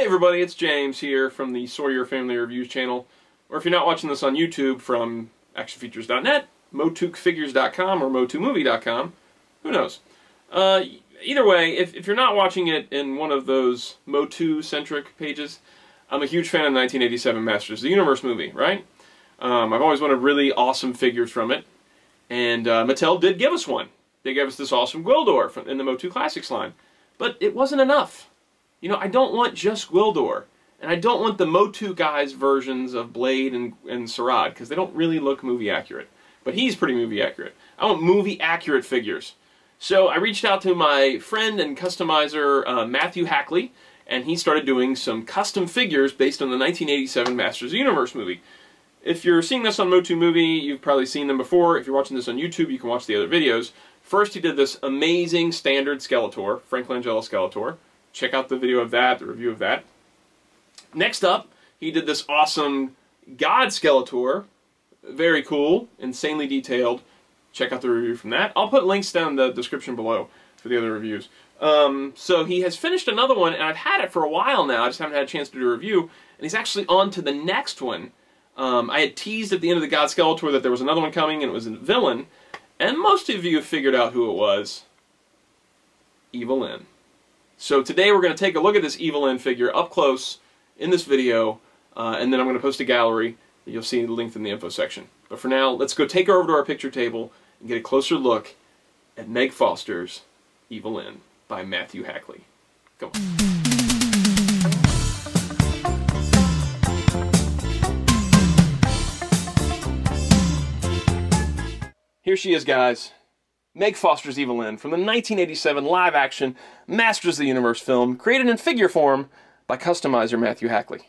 everybody, it's James here from the Sawyer Family Reviews channel, or if you're not watching this on YouTube, from actionfeatures.net, MOTUCfigures.com, or MOTUmovie.com, who knows. Either way, if you're not watching it in one of those MOTU-centric pages, I'm a huge fan of the 1987 Masters of the Universe movie, right? I've always wanted really awesome figures from it, and Mattel did give us one. They gave us this awesome Gwildor in the MOTU Classics line, but it wasn't enough. You know, I don't want just Gwildor, and I don't want the MOTU guys' versions of Blade and Sarad, because they don't really look movie accurate. But he's pretty movie accurate. I want movie accurate figures. So I reached out to my friend and customizer Matthew Hackley, and he started doing some custom figures based on the 1987 Masters of the Universe movie. If you're seeing this on MOTU Movie, you've probably seen them before. If you're watching this on YouTube, you can watch the other videos. First, he did this amazing standard Skeletor, Frank Langella Skeletor. Check out the video of that, the review of that. Next up, he did this awesome God Skeletor. Very cool, insanely detailed. Check out the review from that. I'll put links down in the description below for the other reviews. So he has finished another one, and I've had it for a while now. I just haven't had a chance to do a review. And he's actually on to the next one. I had teased at the end of the God Skeletor that there was another one coming, and it was Evillyn. And most of you have figured out who it was. Evil-Lyn. So today we're going to take a look at this Evil-Lyn figure up close in this video, and then I'm going to post a gallery that you'll see linked in the info section. But for now, let's go take her over to our picture table and get a closer look at Meg Foster's Evil-Lyn by Matthew Hackley. Go on. Here she is, guys. Meg Foster's Evil-Lyn from the 1987 live-action Masters of the Universe film, created in figure form by customizer Matthew Hackley.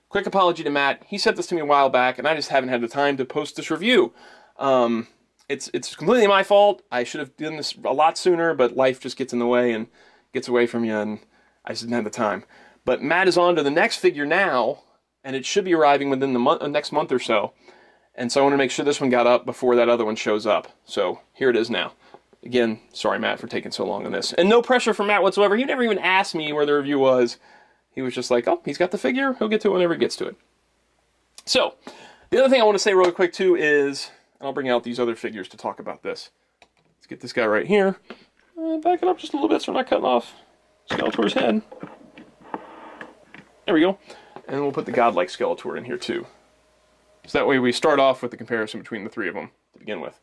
Quick apology to Matt. He sent this to me a while back, and I just haven't had the time to post this review. It's completely my fault. I should have done this a lot sooner, but life just gets in the way and gets away from you, and I just didn't have the time. But Matt is on to the next figure now, and it should be arriving within the next month or so. And so I want to make sure this one got up before that other one shows up. So here it is now. Again, sorry Matt for taking so long on this. And no pressure from Matt whatsoever. He never even asked me where the review was. He was just like, oh, he's got the figure. He'll get to it whenever he gets to it. So, the other thing I want to say really quick too is, and I'll bring out these other figures to talk about this. Let's get this guy right here. Back it up just a little bit so we're not cutting off Skeletor's head. There we go. And we'll put the godlike Skeletor in here too. So that way we start off with the comparison between the three of them to begin with.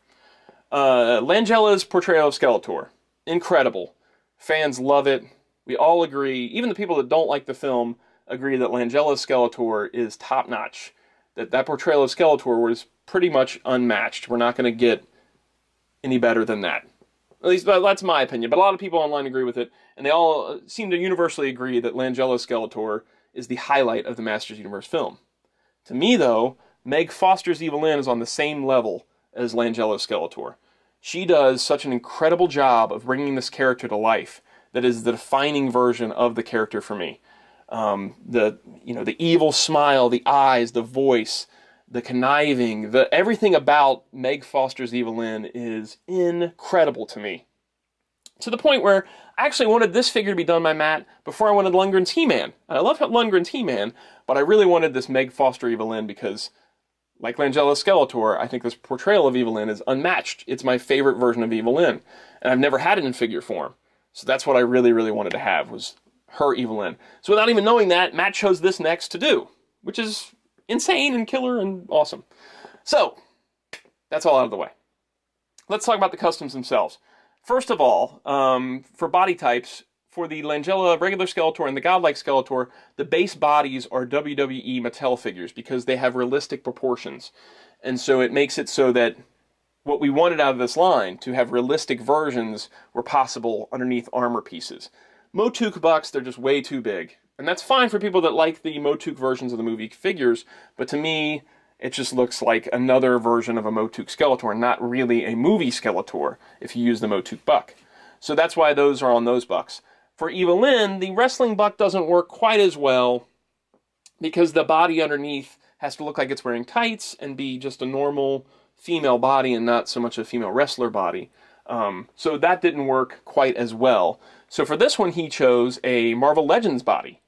Langella's portrayal of Skeletor. Incredible. Fans love it. We all agree, even the people that don't like the film, agree that Langella's Skeletor is top-notch. That portrayal of Skeletor was pretty much unmatched. We're not going to get any better than that. At least that's my opinion, but a lot of people online agree with it, and they all seem to universally agree that Langella's Skeletor is the highlight of the Masters of the Universe film. To me, though, Meg Foster's Evil-Lyn is on the same level as Langella's Skeletor. She does such an incredible job of bringing this character to life that is the defining version of the character for me. The evil smile, the eyes, the voice, the conniving, everything about Meg Foster's Evil-Lyn is incredible to me. To the point where I actually wanted this figure to be done by Matt before I wanted Lundgren's He-Man. I love Lundgren's He-Man, but I really wanted this Meg Foster Evil-Lyn because, like Langella's Skeletor, I think this portrayal of Evil-Lyn is unmatched. It's my favorite version of Evil-Lyn, and I've never had it in figure form. So that's what I really, really wanted to have, was her Evil-Lyn. So without even knowing that, Matt chose this next to do, which is insane and killer and awesome. So, that's all out of the way. Let's talk about the customs themselves. First of all, for body types, for the Langella regular Skeletor and the godlike Skeletor, the base bodies are WWE Mattel figures because they have realistic proportions. And so it makes it so that what we wanted out of this line, to have realistic versions, were possible underneath armor pieces. MOTUC bucks, they're just way too big. And that's fine for people that like the MOTUC versions of the movie figures, but to me, it just looks like another version of a MOTUC Skeletor, not really a movie Skeletor if you use the MOTUC buck. So that's why those are on those bucks. For Evil-Lyn, the wrestling buck doesn't work quite as well because the body underneath has to look like it's wearing tights and be just a normal female body and not so much a female wrestler body. So that didn't work quite as well. So for this one, he chose a Marvel Legends body.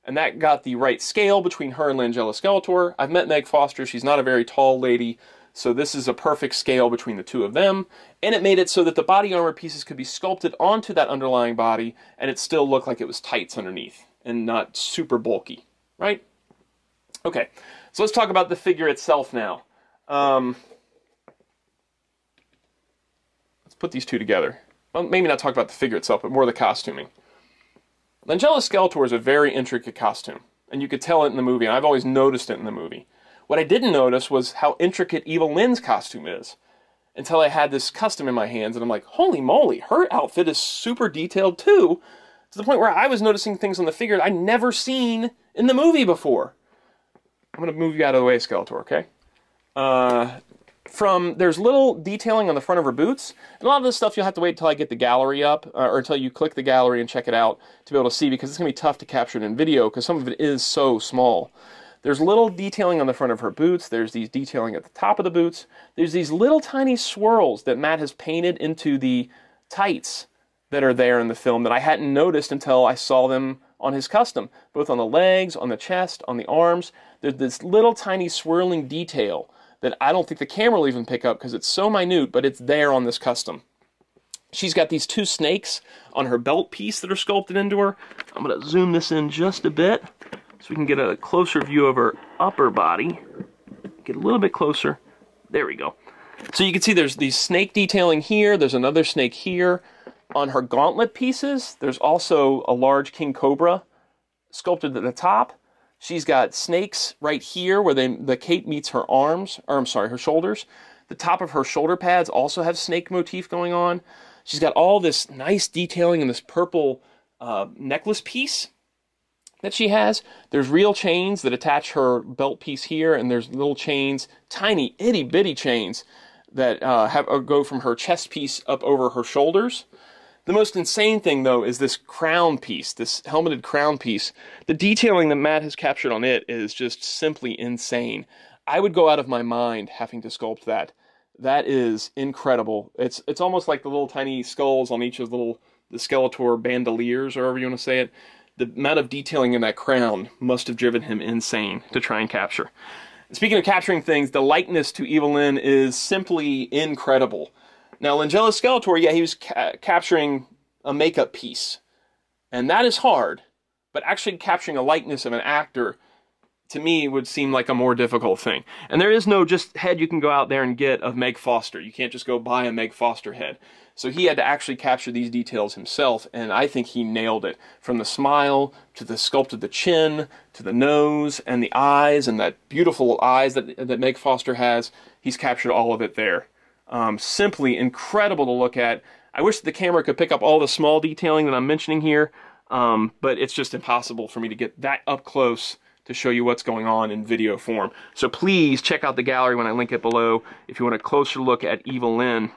And that got the right scale between her and Langella Skeletor. I've met Meg Foster. She's not a very tall lady, so this is a perfect scale between the two of them. And it made it so that the body armor pieces could be sculpted onto that underlying body, and it still looked like it was tights underneath and not super bulky, right? Okay, so let's talk about the figure itself now. Let's put these two together. Well, maybe not talk about the figure itself, but more the costuming. Langella Skeletor is a very intricate costume, and you could tell it in the movie, and I've always noticed it in the movie. What I didn't notice was how intricate Evil-Lyn's costume is, until I had this custom in my hands, and I'm like, holy moly, her outfit is super detailed too, to the point where I was noticing things on the figure I'd never seen in the movie before. I'm going to move you out of the way, Skeletor, okay? There's little detailing on the front of her boots, and a lot of this stuff you'll have to wait until I get the gallery up, or until you click the gallery and check it out to be able to see, because it's going to be tough to capture it in video, because some of it is so small. There's little detailing on the front of her boots, there's these detailing at the top of the boots, there's these little tiny swirls that Matt has painted into the tights that are there in the film that I hadn't noticed until I saw them on his custom, both on the legs, on the chest, on the arms. There's this little tiny swirling detail that I don't think the camera will even pick up because it's so minute, but it's there on this custom. She's got these two snakes on her belt piece that are sculpted into her. I'm going to zoom this in just a bit so we can get a closer view of her upper body. Get a little bit closer. There we go. So you can see there's these snake detailing here. There's another snake here. On her gauntlet pieces, there's also a large king cobra sculpted at the top. She's got snakes right here where the cape meets her arms, or I'm sorry, her shoulders. The top of her shoulder pads also have snake motif going on. She's got all this nice detailing in this purple necklace piece that she has. There's real chains that attach her belt piece here, and there's little chains, tiny itty bitty chains that go from her chest piece up over her shoulders. The most insane thing, though, is this crown piece, this helmeted crown piece. The detailing that Matt has captured on it is just simply insane. I would go out of my mind having to sculpt that. That is incredible. It's almost like the little tiny skulls on each of the Skeletor bandoliers, or however you want to say it. The amount of detailing in that crown must have driven him insane to try and capture. Speaking of capturing things, the likeness to Evil-Lyn is simply incredible. Now, Langella Skeletor, yeah, he was capturing a makeup piece, and that is hard, but actually capturing a likeness of an actor, to me, would seem like a more difficult thing. And there is no just head you can go out there and get of Meg Foster. You can't just go buy a Meg Foster head. So he had to actually capture these details himself, and I think he nailed it. From the smile, to the sculpt of the chin, to the nose, and the eyes, and that beautiful eyes that Meg Foster has, he's captured all of it there. Simply incredible to look at. I wish the camera could pick up all the small detailing that I'm mentioning here, but it's just impossible for me to get that up close to show you what's going on in video form. So please check out the gallery when I link it below if you want a closer look at Evil-Lyn.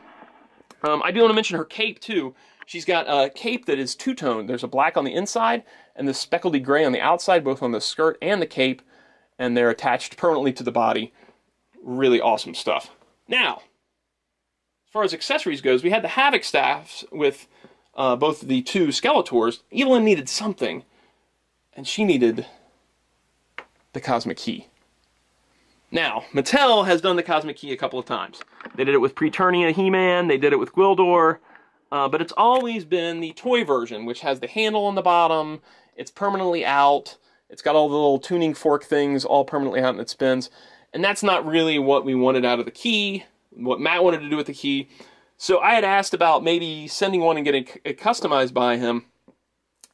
I do want to mention her cape too. She's got a cape that is two-toned. There's a black on the inside and the speckledy gray on the outside, both on the skirt and the cape, and they're attached permanently to the body. Really awesome stuff. Now, as far as accessories goes, we had the Havoc staffs with both the two Skeletors. Evil-Lyn needed something, and she needed the Cosmic Key. Now, Mattel has done the Cosmic Key a couple of times. They did it with Preternia He-Man, they did it with Gwildor, but it's always been the toy version, which has the handle on the bottom, it's permanently out, it's got all the little tuning fork things all permanently out and it spins, and that's not really what we wanted out of the key, what Matt wanted to do with the key. So I had asked about maybe sending one and getting it customized by him,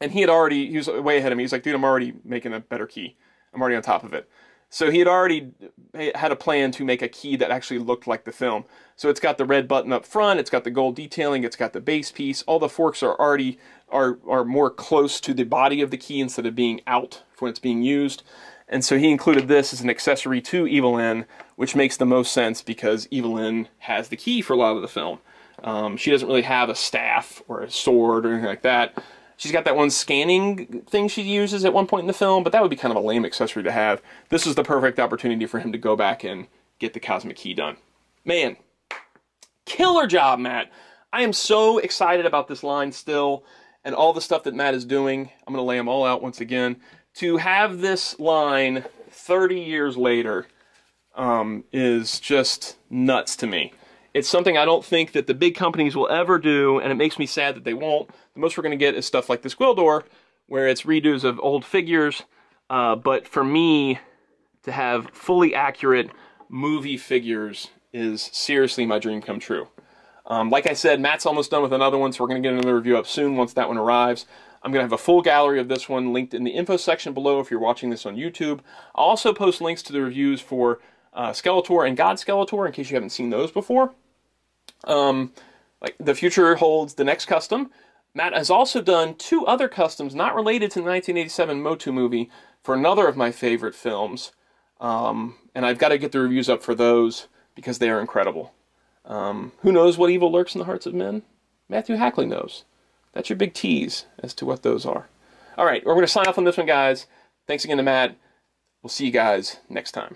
and he was way ahead of me. He's like, dude, I'm already making a better key. I'm already on top of it. So he had already had a plan to make a key that actually looked like the film. So it's got the red button up front, it's got the gold detailing, it's got the base piece. All the forks are already more close to the body of the key instead of being out when it's being used. And so he included this as an accessory to Evil-Lyn, which makes the most sense because Evil-Lyn has the key for a lot of the film. She doesn't really have a staff or a sword or anything like that. She's got that one scanning thing she uses at one point in the film, but that would be kind of a lame accessory to have. This is the perfect opportunity for him to go back and get the Cosmic Key done. Man, killer job, Matt. I am so excited about this line still and all the stuff that Matt is doing. I'm going to lay them all out once again. to have this line 30 years later is just nuts to me. It's something I don't think that the big companies will ever do, and it makes me sad that they won't. The most we're going to get is stuff like this Gwildor, where it's redos of old figures. But for me, to have fully accurate movie figures is seriously my dream come true. Like I said, Matt's almost done with another one, so we're going to get another review up soon once that one arrives. I'm going to have a full gallery of this one linked in the info section below if you're watching this on YouTube. I'll also post links to the reviews for Skeletor and God Skeletor in case you haven't seen those before. Like the future holds the next custom. Matt has also done 2 other customs not related to the 1987 MOTU movie for another of my favorite films. And I've got to get the reviews up for those because they are incredible. Who knows what evil lurks in the hearts of men? Matthew Hackley knows. That's your big tease as to what those are. All right, we're going to sign off on this one, guys. Thanks again to Matt. We'll see you guys next time.